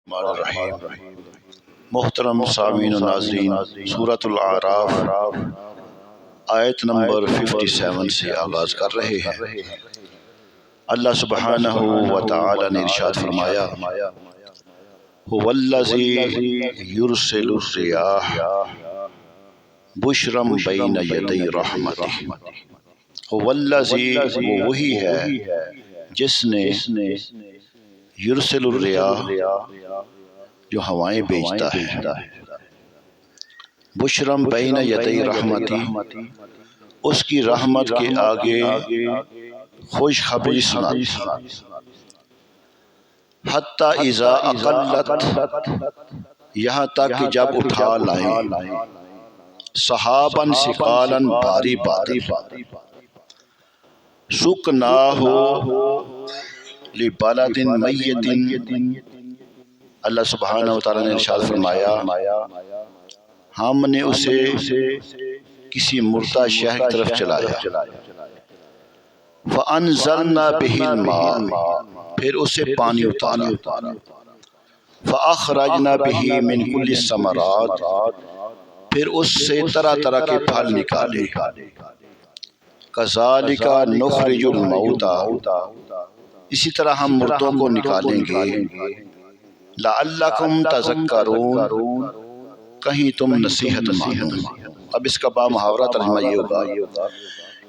الرحمن الرحیم۔ محترم سامعین و ناظرین، سورۃ الاعراف آیت نمبر 57 سے آغاز کر رہے ہیں۔ اللہ سبحانہ و تعالی نے ارشاد فرمایا: هو الذی یرسل الرياح بشرا بین یدی رحمتہ۔ هو الذی، وہ وہی ہے جس نے یرسل الرياح، جو ہوائیں بھیجتا ہے، بشرم بین یدی رحمتی، اس کی رحمت کے آگے خوشخبری سناتا، حتی اذا اقلت، یہاں تک کہ جب اٹھا لائیں، سحابا ثقالا، بھاری بادل، سکناہ لبلد میت، اللہ سبحانہ وتعالی نے ارشاد فرمایا ہم نے اسے کسی مردہ شہر کی طرف چلایا، فَأَنزَلْنَا بِهِ الْمَاءَ، پھر اسے پانی اتارا، فَأَخْرَجْنَا بِهِ مِنْ كُلِّ الثَّمَرَاتِ، پھر اس سے طرح طرح کے پھل نکالے، كَذَلِكَ نُخْرِجُ الْمَوْتَى، اسی طرح ہم مردوں کو نکالیں گے، لَعَلَّكُمْ تَذَكَّرُونَ، کہیں تم نصیحت مانو۔ اب اس کا بامحاورہ ترجمہ یہ ہوگا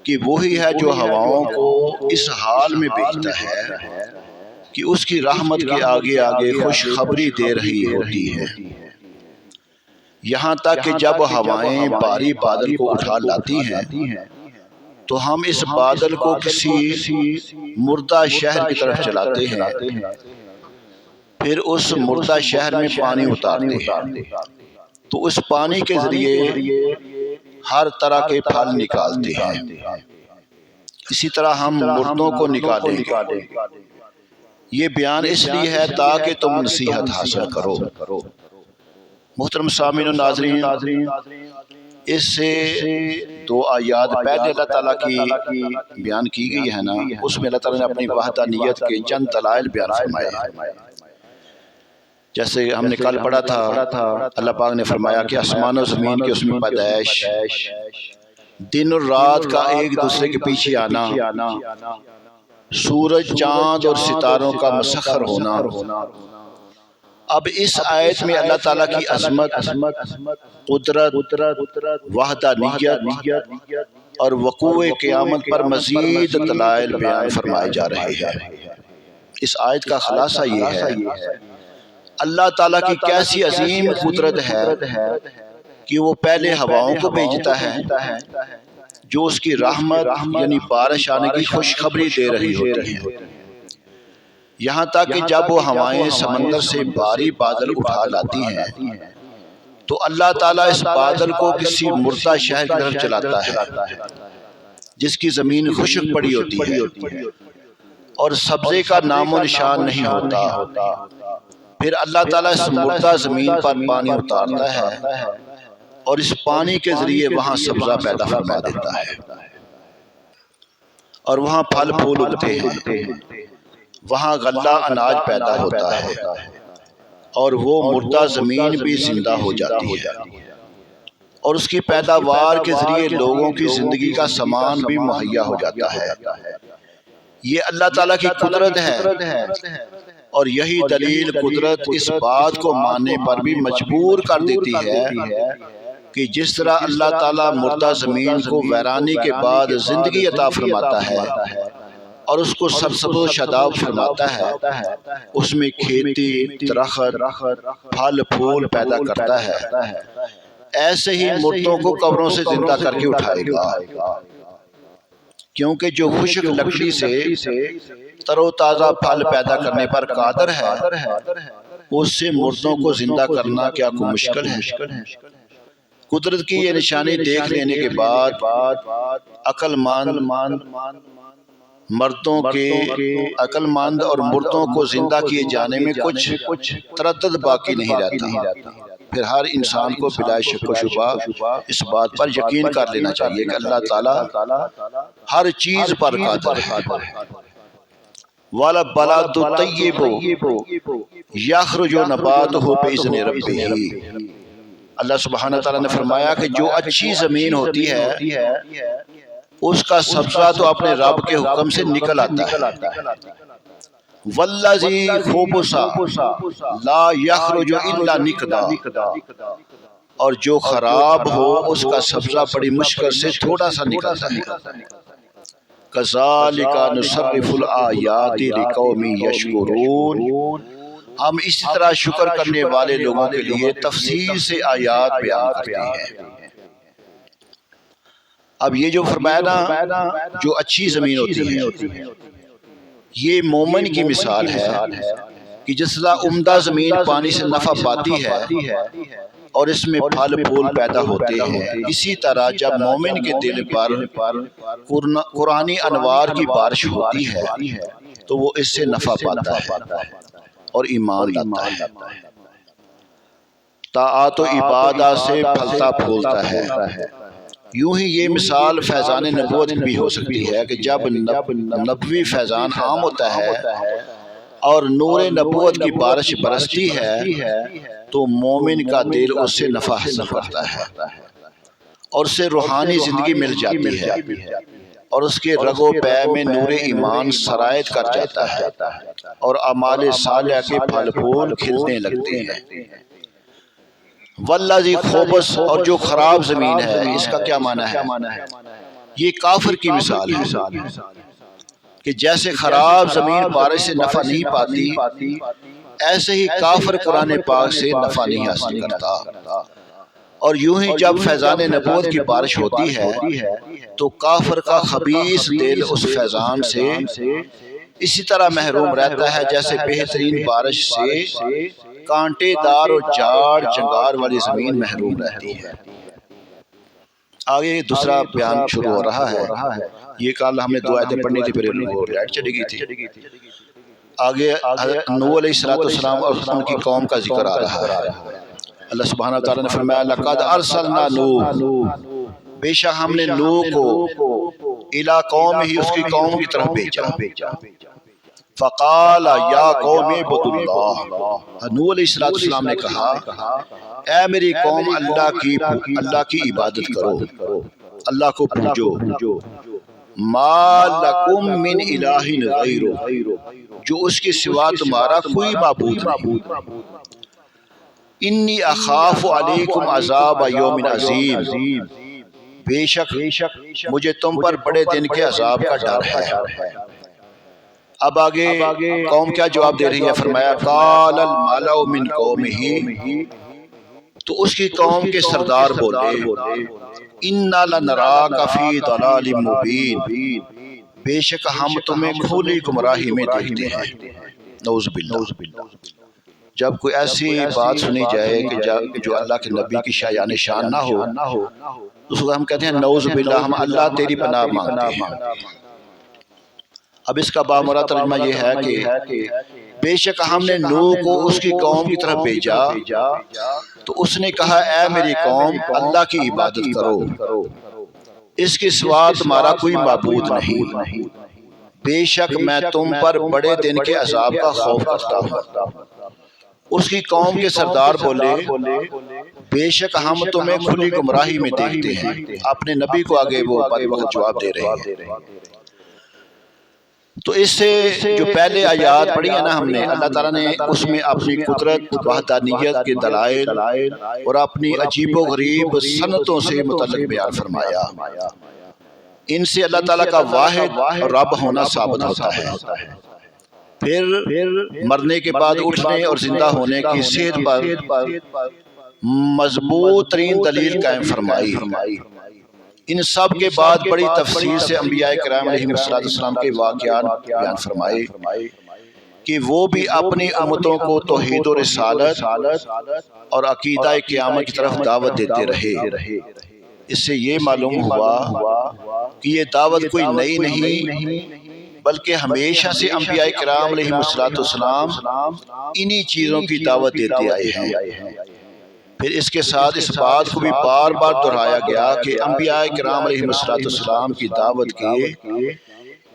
کہ وہی ہے جو ہواؤں کو اس حال میں بھیجتا ہے کہ اس کی رحمت کے آگے آگے خوشخبری دے رہی ہوتی ہے، یہاں تک کہ جب ہوائیں بھاری بادل کو اٹھا لاتی ہیں تو ہم اس بادل کو کسی مردہ شہر کی طرف چلاتے ہیں، پھر اس مردہ شہر میں پانی اتارتے ہیں، تو اس پانی کے ذریعے ہر طرح کے پھل نکالتے ہیں، اسی طرح ہم مردوں کو نکالیں گے۔ یہ بیان اس لیے ہے تاکہ تم نصیحت حاصل کرو۔ محترم سامعین و ناظرین، اس سے دو آیات پہلے اللہ تعالیٰ کی بیان کی گئی ہے نا، اس میں اللہ تعالیٰ نے اپنی وحدانیت کے چند دلائل بیان فرمائے، جیسے ہم نے کل پڑھا تھا اللہ پاک نے فرمایا کہ آسمان و زمین کی اس میں پیدائش، دن اور رات کا ایک دوسرے کے پیچھے آنا، سورج چاند اور ستاروں کا مسخر ہونا۔ اب اس آیت میں اللہ تعالیٰ کی عظمت، قدرت، وحدانیت اور وقوع قیامت پر مزید دلائل بیان فرمائے جا رہے ہیں۔ اس آیت کا خلاصہ یہ ہے اللہ تعالیٰ کی کیسی عظیم قدرت ہے کہ وہ پہلے ہواؤں کو بھیجتا ہے جو اس کی رحمت یعنی بارش آنے کی خوشخبری دے رہی ہوتی ہیں، یہاں تک کہ جب وہ ہوائیں سمندر سے بھاری بادل اٹھا لاتی ہیں تو اللہ تعالیٰ اس بادل کو کسی مردہ شہر کی طرف چلاتا ہے جس کی زمین خشک پڑی ہوتی ہے اور سبزے کا نام و نشان نہیں ہوتا، پھر اللہ تعالیٰ اس مردہ زمین پر پانی اتارتا ہے اور اس پانی کے ذریعے وہاں سبزہ پیدا فرما دیتا ہے اور وہاں پھل پھول اگتے ہیں، وہاں غلہ اناج پیدا ہوتا ہے اور وہ مردہ زمین بھی زندہ ہو جاتی ہے اور اس کی پیداوار کے ذریعے لوگوں کی زندگی کا سامان بھی مہیا ہو جاتا ہے۔ یہ اللہ تعالیٰ کی قدرت ہے اور یہی دلیل قدرت اس بات کو ماننے پر بھی مجبور کر دیتی ہے کہ جس طرح اللہ تعالیٰ مردہ زمین کو ویرانی کے بعد زندگی عطا فرماتا ہے اور اس کو سرسبز و شاداب فرماتا ہے، اس میں کھیتی، درخت، پھل پھول پیدا کرتا ہے، ایسے ہی مردوں کو قبروں سے زندہ کر کے اٹھائے گا، کیونکہ جو خشک لکڑی سے تر و تازہ پھل پیدا کرنے پر قادر ہے، اس سے مردوں کو زندہ کرنا کیا کوئی مشکل ہے؟ قدرت کی یہ نشانی دیکھ لینے کے بعد عقل مند اور مردوں کو زندہ کیے جانے میں کچھ تردد باقی نہیں رہتا، پھر ہر انسان کو بلا شک و شبہ اس بات پر یقین کر لینا چاہیے کہ اللہ تعالیٰ ہر چیز پر قادر ہے۔ وَالْبَلَدُ الطَّيِّبُ، یخرج نباتہ بإذن ربہ۔ اللہ سبحانہ تعالیٰ نے فرمایا کہ جو اچھی زمین ہوتی ہے اس کا سبزہ تو اپنے رب کے حکم سے نکل آتا ہے۔ والذی خبث لا یخرج الا نکدا، اور جو خراب ہو اس کا سبزہ بڑی مشکل سے تھوڑا سا نکلتا ہے۔ کذالک نصرف الآیات لقوم یشکرون، ہم اسی طرح شکر کرنے والے لوگوں کے لیے تفصیل سے آیات بیان کرتے ہیں۔ اب یہ جو فرمایا نا جو اچھی زمین ہوتی ہے، یہ مومن کی مثال ہے کہ جس طرح عمدہ زمین پانی سے نفع پاتی ہے اور اس میں پھل پھول پیدا ہوتے ہیں، اسی طرح جب مومن کے دل پر قرآنی انوار کی بارش ہوتی ہے تو وہ اس سے نفع پاتا ہے اور ایمان لاتا ہے، طاعات و عبادات سے پھلتا پھولتا ہے۔ یوں ہی یہ مثال فیضان نبوت بھی ہو سکتی ہے کہ جب نبوی فیضان عام ہوتا ہے اور نور نبوت کی بارش برستی ہے تو مومن کا دل اس سے نفع حاصل کرتا ہے اور اسے روحانی زندگی مل جاتی ہے اور اس کے رگ و پے میں نور ایمان سرایت کر جاتا ہے اور اعمال صالحہ کے پھل پھول کھلنے لگتے ہیں۔ والذی خبث، اور جو خراب زمین ہے، اس کا کیا معنی ہے؟ یہ کافر کی مثال ہے کہ جیسے خراب زمین بارش سے نفع نہیں پاتی، ایسے ہی کافر قرآن پاک سے نفع نہیں حاصل کرتا۔ اور یوں ہی جب فیضان نبوت کی بارش ہوتی ہے تو کافر کا خبیث دل اس فیضان سے اسی طرح محروم رہتا ہے جیسے بہترین بارش سے کانٹے دار اور جاڑ جنگار والی زمین محروم رہتی ہے۔ آگے دوسرا بیان شروع ہو رہا ہے۔ یہ کل ہم نے دو آیتیں پڑھنی تھی، پھر وہ لائٹ چلی گئی تھی۔ آگے حضرت نوح علیہ السلام اور ان کی قوم کا ذکر آ رہا ہے۔ اللہ سبحانہ تعالیٰ نے فرمایا لقد ارسلنا نوح، بے شک ہم نے نوح کو الی قوم ہی، اس کی قوم کی طرف بھیجا۔ فقال یا قوم اعبدوا اللہ، نوح علیہ السلام نے کہا اے میری قوم اللہ کی عبادت کرو، اللہ کو پوجو۔ ما لکم من الہ غیرہ، جو اس کے سوا تمہارا کوئی معبود نہیں۔ انی اخاف علیکم عذاب یوم عظیم، بے شک مجھے تم پر بڑے دن کے عذاب کا ڈر ہے۔ اب آگے قوم کیا جواب دے رہی ہے؟ فرمایا قال الملأ من قومہ، تو اس کی قوم کے سردار بولے انا لنراک فی ضلال مبین، بے شک ہم تمہیں کھلی گمراہی میں دیکھتے ہیں۔ نعوذ باللہ، جب کوئی ایسی بات سنی جائے کہ جو اللہ کے نبی کی شایان شان نہ ہو، اس کو ہم کہتے ہیں نعوذ باللہ، ہم اللہ تیری پناہ مانگتے ہیں۔ اب اس کا بامراد ترجمہ یہ ہے کہ بے شک ہم نے نوح کو اس کی قوم کی طرف بھیجا تو اس نے کہا اے میری قوم اللہ کی عبادت کرو، اس کے سوا تمہارا کوئی معبود نہیں، بے شک میں تم پر بڑے دن کے عذاب کا خوف کرتا ہوں۔ اس کی قوم کے سردار بولے بے شک ہم تمہیں کھلی گمراہی میں دیکھتے ہیں۔ اپنے نبی کو آگے وہ بدبخت جواب دے رہے ہیں۔ تو اس سے جو پہلے آیات پڑھی ہیں نا ہم نے، اللہ تعالیٰ نے اس میں اپنی قدرت، وحدانیت کے دلائل اور اپنی عجیب و غریب صنعتوں سے متعلق بیان فرمایا۔ ان سے اللہ تعالیٰ کا واحد رب ہونا ثابت ہوتا ہے۔ پھر مرنے کے بعد اٹھنے اور زندہ ہونے کی صحت پر مضبوط ترین دلیل قائم فرمائی۔ ان سب کے بعد بڑی تفصیل سے انبیاء کرام علیہ السلام کے واقعات بیان فرمائے کہ وہ بھی اپنی امتوں کو توحید و رسالت اور عقیدہ قیامت کی طرف دعوت دیتے رہے۔ اس سے یہ معلوم ہوا کہ یہ دعوت کوئی نئی نہیں بلکہ ہمیشہ سے انبیاء کرام علیہ السلام انہی چیزوں کی دعوت دیتے آئے ہیں۔ پھر اس کے ساتھ اس بات کو بھی بار بار دہرایا گیا کہ انبیاء کرام علیہ السلام کی دعوت کے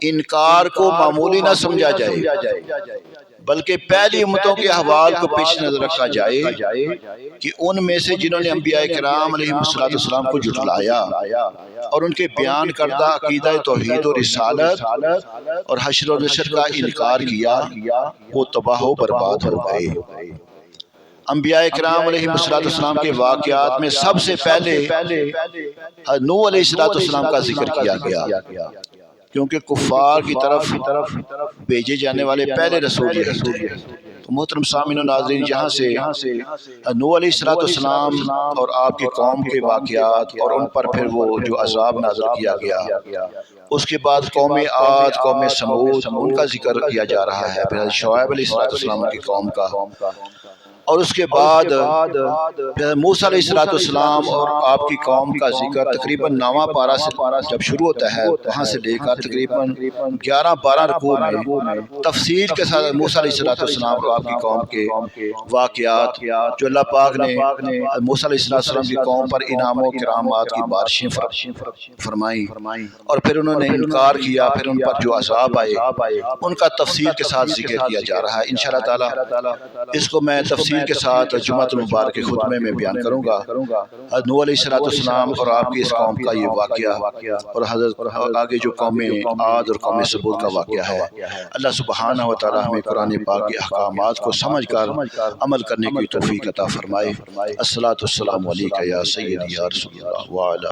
انکار کو معمولی نہ سمجھا جائے، بلکہ پہلی امتوں کے احوال کو پیش نظر رکھا جائے کہ ان میں سے جنہوں نے انبیاء کرام علیہ السلام کو جھٹلایا اور ان کے بیان کردہ عقیدہ توحید و رسالت اور حشر و نشر کا انکار کیا، وہ تباہ و برباد ہو گئے۔ انبیاء کرام علیہ السلام کے واقعات میں سب سے پہلے نوح علیہ السلام کا ذکر کیا گیا، کیونکہ کفار کی طرف بھیجے جانے والے پہلے رسول یہی تھے۔ تو محترم سامعین و ناظرین، جہاں سے نوح علیہ السلام اور آپ کی قوم کے واقعات اور ان پر پھر وہ جو عذاب نازل کیا گیا، اس کے بعد قوم عاد، قوم سمود، ان کا ذکر کیا جا رہا ہے، پھر شعیب علیہ السلام کی قوم کا، اور اس کے بعد موسیٰ علیہ السلام اور آپ کی قوم کا ذکر تقریباً 9واں پارہ سے جب شروع ہوتا ہے، وہاں سے لے کر تقریباً 11-12 رکوع میں تفصیل کے ساتھ موسیٰ علیہ السلام اور آپ کی قوم کے واقعات، جو اللہ پاک نے موسیٰ علیہ السلام کی قوم پر انعام و کرامات کی بارشیں فرمائیں، اور پھر انہوں نے انکار کیا، پھر ان پر جو عذاب آئے ان کا تفصیل کے ساتھ ذکر کیا جا رہا ہے۔ انشاءاللہ تعالی اس کو میں تفصیل کے ساتھ جمعۃ المبارک کے خطبے میں بیان کروں گا۔ نوح علیہ السلام اور آپ کی اس قوم کا یہ واقعہ، اور حضرت آگے جو قوم عاد اور قوم سمود کا واقعہ ہے۔ اللہ سبحانہ و تعالی ہمیں قرآن پاک کے احکامات کو سمجھ کر عمل کرنے کی توفیق عطا فرمائے۔ الصلاۃ والسلام علیک یا سیدی یا رسول اللہ وعلی